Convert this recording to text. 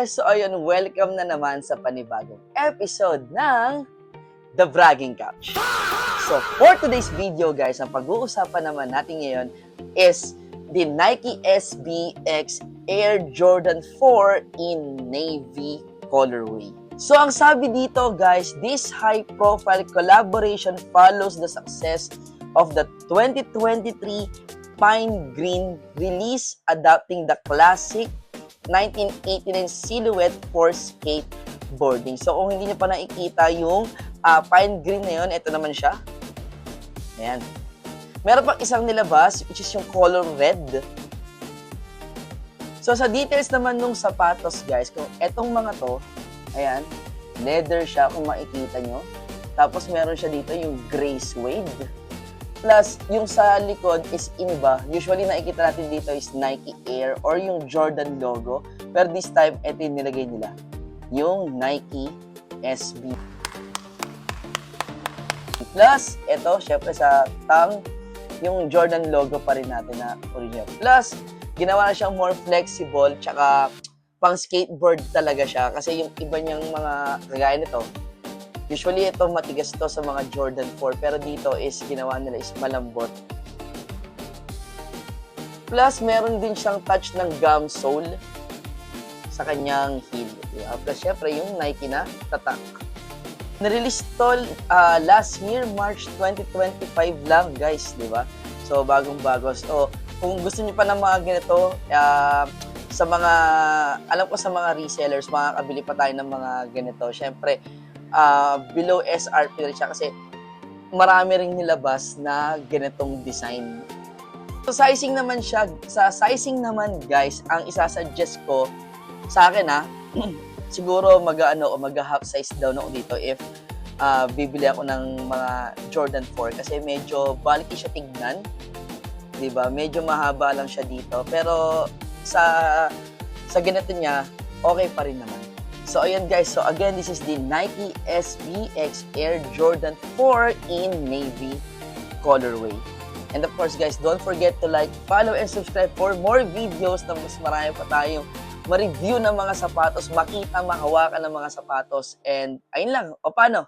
guys! So ayun, welcome na naman sa panibagong episode ng The Bragging Couch. So for today's video guys, ang pag-uusapan naman natin ngayon is the Nike SB X Air Jordan 4 in navy colorway. So ang sabi dito guys, this high-profile collaboration follows the success of the 2023 Pine Green release, adapting the classic 1989 silhouette for skateboarding. So kung hindi nyo pa nakikita yung Pine Green na yun, ito naman siya. Ayan. Meron pang isang nilabas, which is yung color red. So sa details naman nung sapatos guys, kung etong mga to, ayan, leather siya kung makikita nyo. Tapos meron siya dito yung gray suede. Plus, yung sa likod is iba. Usually, nakikita natin dito is Nike Air or yung Jordan logo. Pero this time, ito yung nilagay nila. Yung Nike SB. Plus, ito, syempre sa tang, yung Jordan logo pa rin natin na original. Plus, ginawa na siyang more flexible, tsaka pang skateboard talaga siya. Kasi yung iba niyang mga kagaya nito, usually ito matigas to sa mga Jordan 4 pero dito is ginawa nila is malambot. Plus meron din siyang touch ng gum sole sa kanyang heel. Plus syempre yung Nike na tatak. Na-release to last year, March 2025 lang guys, di ba? So bagong-bago. So kung gusto niyo pa ng mga ganito, sa mga, alam ko sa mga resellers, makakabili pa tayo ng mga ganito. Syempre, below SRP rin siya kasi marami ring nilabas na ganitong design. So sizing naman siya, sa sizing naman guys, ang isasuggest ko sa akin siguro mag-half size down ako dito if bibili ako ng mga Jordan 4 kasi medyo bulky siya tignan. 'Di ba? Medyo mahaba lang siya dito pero sa ganito niya, okay pa rin naman. So, ayan guys. So, again, this is the Nike SB X Air Jordan 4 in navy colorway. And of course, guys, don't forget to like, follow, and subscribe for more videos na mas marami pa tayong ma-review ng mga sapatos, makita, mahawakan ng mga sapatos. And, ayun lang. O, paano?